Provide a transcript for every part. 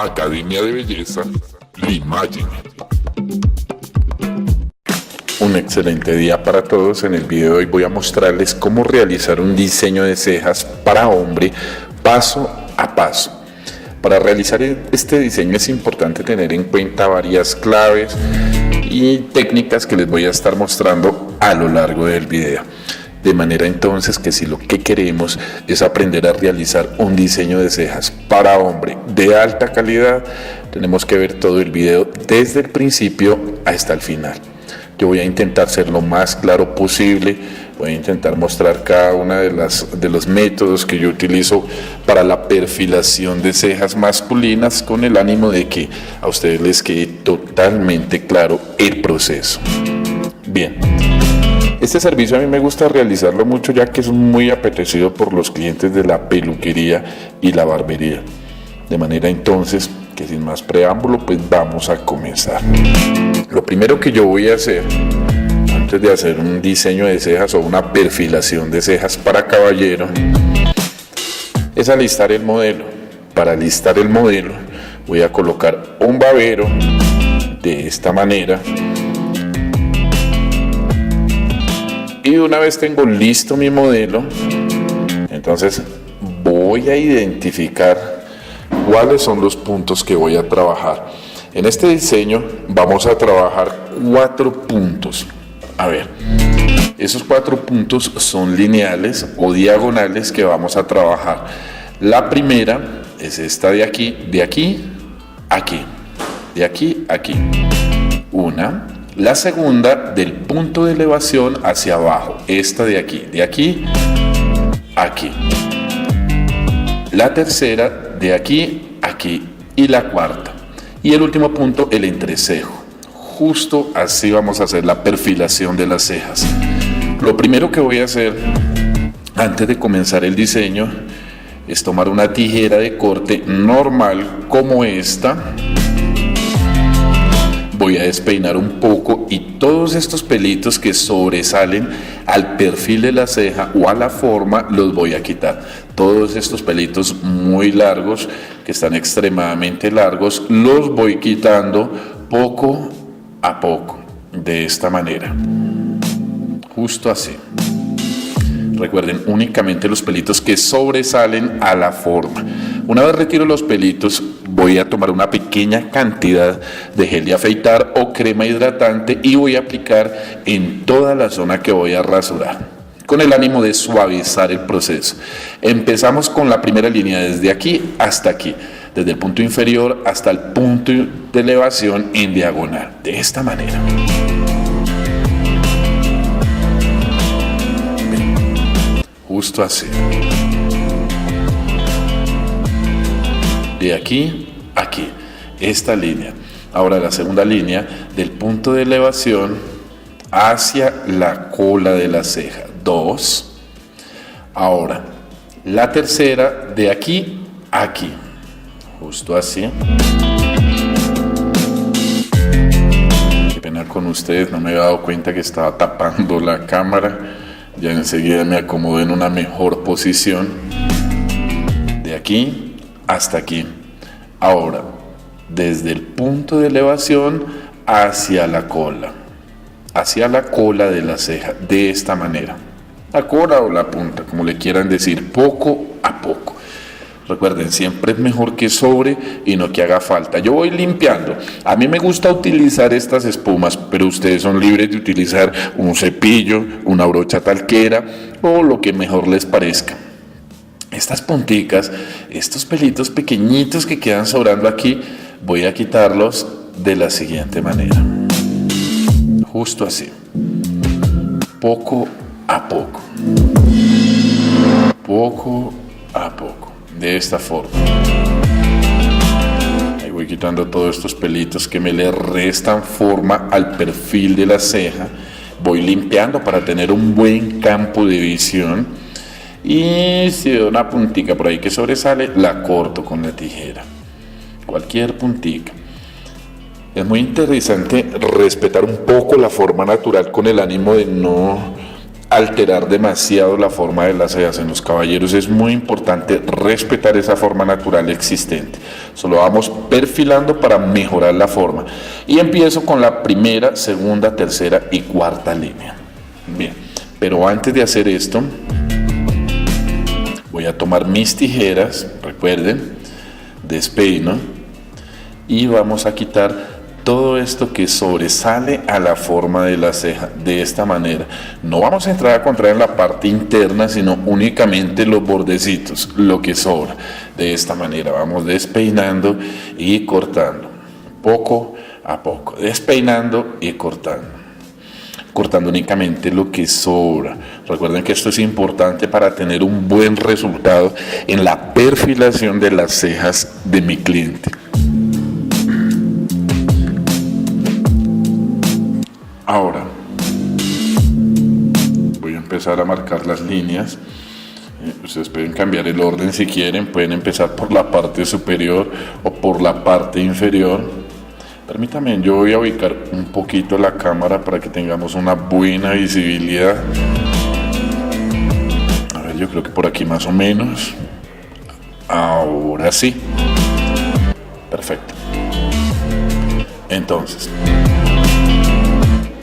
Academia de Belleza Limagen. Un excelente día para todos. En el video de hoy voy a mostrarles cómo realizar un diseño de cejas para hombre paso a paso. Para realizar este diseño es importante tener en cuenta varias claves y técnicas que les voy a estar mostrando a lo largo del video. De manera entonces que si lo que queremos es aprender a realizar un diseño de cejas para hombre de alta calidad, tenemos que ver todo el video desde el principio hasta el final. Yo voy a intentar ser lo más claro posible, voy a intentar mostrar cada uno de los métodos que yo utilizo para la perfilación de cejas masculinas con el ánimo de que a ustedes les quede totalmente claro el proceso. Bien. Este servicio a mí me gusta realizarlo mucho ya que es muy apetecido por los clientes de la peluquería y la barbería. De manera entonces que sin más preámbulo pues vamos a comenzar. Lo primero que yo voy a hacer antes de hacer un diseño de cejas o una perfilación de cejas para caballero es alistar el modelo. Para alistar el modelo voy a colocar un babero de esta manera. Y una vez tengo listo mi modelo, entonces voy a identificar cuáles son los puntos que voy a trabajar. En este diseño vamos a trabajar 4 puntos. A ver, esos 4 puntos son lineales o diagonales que vamos a trabajar. La primera es esta de aquí, aquí, de aquí, aquí. Una. La segunda del punto de elevación hacia abajo, esta de aquí, aquí. La tercera de aquí, aquí. Y la cuarta. Y el último punto, el entrecejo. Justo así vamos a hacer la perfilación de las cejas. Lo primero que voy a hacer antes de comenzar el diseño es tomar una tijera de corte normal como esta. Voy a despeinar un poco y todos estos pelitos que sobresalen al perfil de la ceja o a la forma los voy a quitar. Todos estos pelitos muy largos, que están extremadamente largos, los voy quitando poco a poco, de esta manera. Justo así. Recuerden, únicamente los pelitos que sobresalen a la forma. Una vez retiro los pelitos, voy a tomar una pequeña cantidad de gel de afeitar o crema hidratante y voy a aplicar en toda la zona que voy a rasurar, con el ánimo de suavizar el proceso. Empezamos con la primera línea desde aquí hasta aquí, desde el punto inferior hasta el punto de elevación en diagonal, de esta manera. Justo así. De aquí a aquí, esta línea. Ahora la segunda línea del punto de elevación hacia la cola de la ceja. 2. Ahora la tercera de aquí a aquí. Justo así. Qué pena con ustedes, no me había dado cuenta que estaba tapando la cámara. Ya enseguida me acomodé en una mejor posición. De aquí hasta aquí. Ahora, desde el punto de elevación hacia la cola de la ceja, de esta manera. La cola o la punta, como le quieran decir, poco a poco. Recuerden, siempre es mejor que sobre y no que haga falta. Yo voy limpiando. A mí me gusta utilizar estas espumas, pero ustedes son libres de utilizar un cepillo, una brocha talquera o lo que mejor les parezca. Estas punticas, estos pelitos pequeñitos que quedan sobrando aquí, voy a quitarlos de la siguiente manera. Justo así. Poco a poco. Poco a poco. De esta forma. Ahí voy quitando todos estos pelitos que me le restan forma al perfil de la ceja. Voy limpiando para tener un buen campo de visión. Y si veo una puntica por ahí que sobresale, la corto con la tijera. Cualquier puntica. Es muy interesante respetar un poco la forma natural con el ánimo de no alterar demasiado la forma de las cejas en los caballeros. Es muy importante respetar esa forma natural existente. Solo vamos perfilando para mejorar la forma. Y empiezo con la primera, segunda, tercera y cuarta línea. Bien, pero antes de hacer esto, voy a tomar mis tijeras, recuerden, despeino, y vamos a quitar todo esto que sobresale a la forma de la ceja, de esta manera. No vamos a entrar a contraer en la parte interna, sino únicamente los bordecitos, lo que sobra. De esta manera vamos despeinando y cortando, poco a poco, despeinando y cortando. Cortando únicamente lo que sobra. Recuerden que esto es importante para tener un buen resultado en la perfilación de las cejas de mi cliente. Ahora voy a empezar a marcar las líneas. Ustedes pueden cambiar el orden si quieren, pueden empezar por la parte superior o por la parte inferior. Permítanme, yo voy a ubicar un poquito la cámara para que tengamos una buena visibilidad. A ver, yo creo que por aquí más o menos. Ahora sí. Perfecto. Entonces,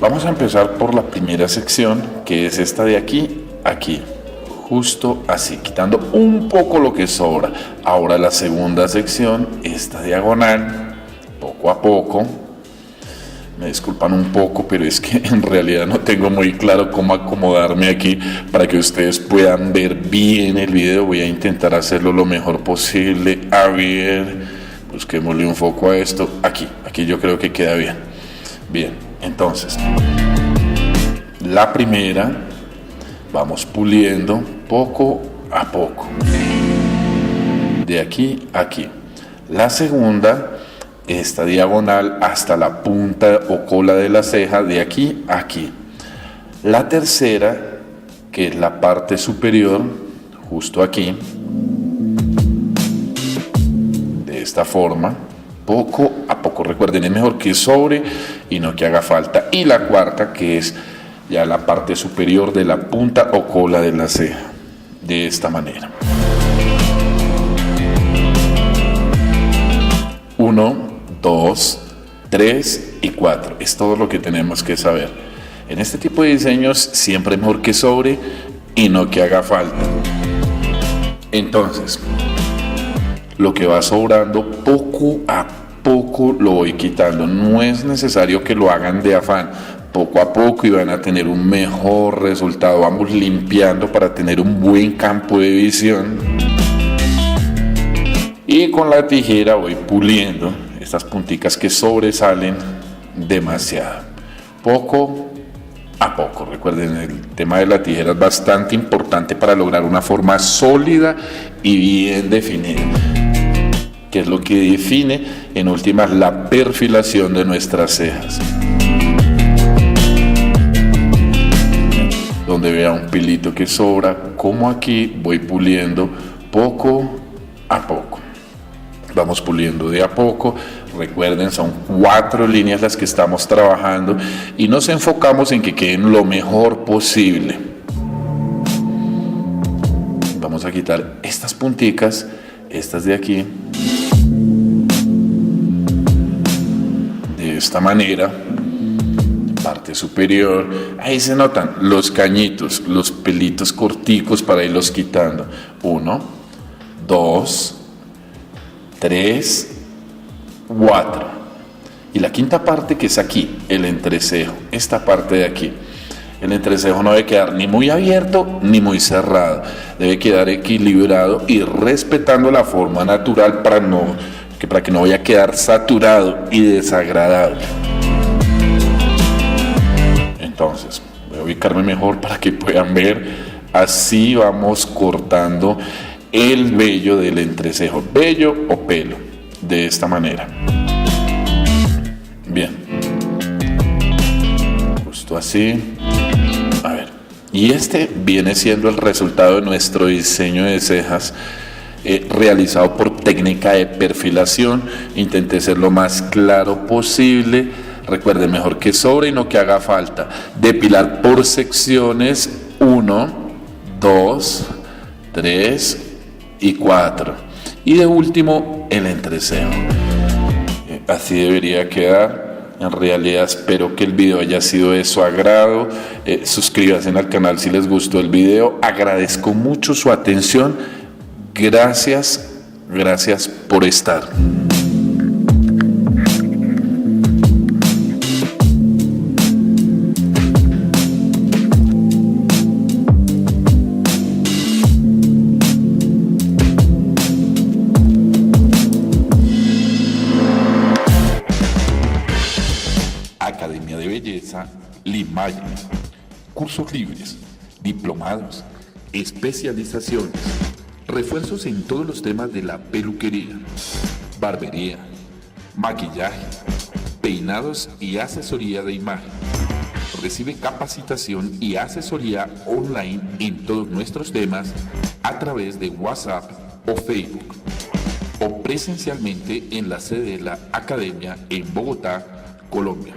vamos a empezar por la primera sección, que es esta de aquí, aquí. Justo así, quitando un poco lo que sobra. Ahora la segunda sección, esta diagonal. Poco a poco, me disculpan un poco, pero es que en realidad no tengo muy claro cómo acomodarme aquí para que ustedes puedan ver bien el video. Voy a intentar hacerlo lo mejor posible. A ver, busquémosle un foco a esto. Aquí yo creo que queda bien. Bien, entonces, la primera, vamos puliendo poco a poco, de aquí a aquí. La segunda, esta diagonal hasta la punta o cola de la ceja, de aquí a aquí. La tercera, que es la parte superior, justo aquí, de esta forma, poco a poco. Recuerden, es mejor que sobre y no que haga falta. Y la cuarta, que es ya la parte superior de la punta o cola de la ceja, de esta manera. 1, 2, 3 y 4. Es todo lo que tenemos que saber. En este tipo de diseños siempre es mejor que sobre y no que haga falta. Entonces, lo que va sobrando poco a poco lo voy quitando. No es necesario que lo hagan de afán. Poco a poco y van a tener un mejor resultado. Vamos limpiando para tener un buen campo de visión. Y con la tijera voy puliendo estas punticas que sobresalen demasiado, poco a poco. Recuerden, el tema de la tijera es bastante importante para lograr una forma sólida y bien definida, que es lo que define en últimas la perfilación de nuestras cejas. Donde vea un pilito que sobra, como aquí, voy puliendo poco a poco. Vamos puliendo de a poco. Recuerden, son 4 líneas las que estamos trabajando y nos enfocamos en que queden lo mejor posible. Vamos a quitar estas punticas, estas de aquí, de esta manera. Parte superior, ahí se notan los cañitos, los pelitos corticos para irlos quitando. 1, 2, 3, 4. Y la quinta parte, que es aquí, el entrecejo, esta parte de aquí. El entrecejo no debe quedar ni muy abierto ni muy cerrado, debe quedar equilibrado y respetando la forma natural para que no vaya a quedar saturado y desagradable. Entonces, voy a ubicarme mejor para que puedan ver. Así vamos cortando el vello del entrecejo, vello o pelo, de esta manera. Bien, justo así. A ver, y este viene siendo el resultado de nuestro diseño de cejas realizado por técnica de perfilación. Intenté ser lo más claro posible. Recuerden, mejor que sobre y no que haga falta. Depilar por secciones 2, 3 y 4. Y de último, el entrecejo. Así debería quedar. En realidad espero que el video haya sido de su agrado. Suscríbanse al canal si les gustó el video. Agradezco mucho su atención. Gracias por estar. Academia de Belleza Limagen. Cursos libres, diplomados, especializaciones, refuerzos en todos los temas de la peluquería, barbería, maquillaje, peinados y asesoría de imagen. Recibe capacitación y asesoría online en todos nuestros temas a través de WhatsApp o Facebook, o presencialmente en la sede de la Academia en Bogotá, Colombia.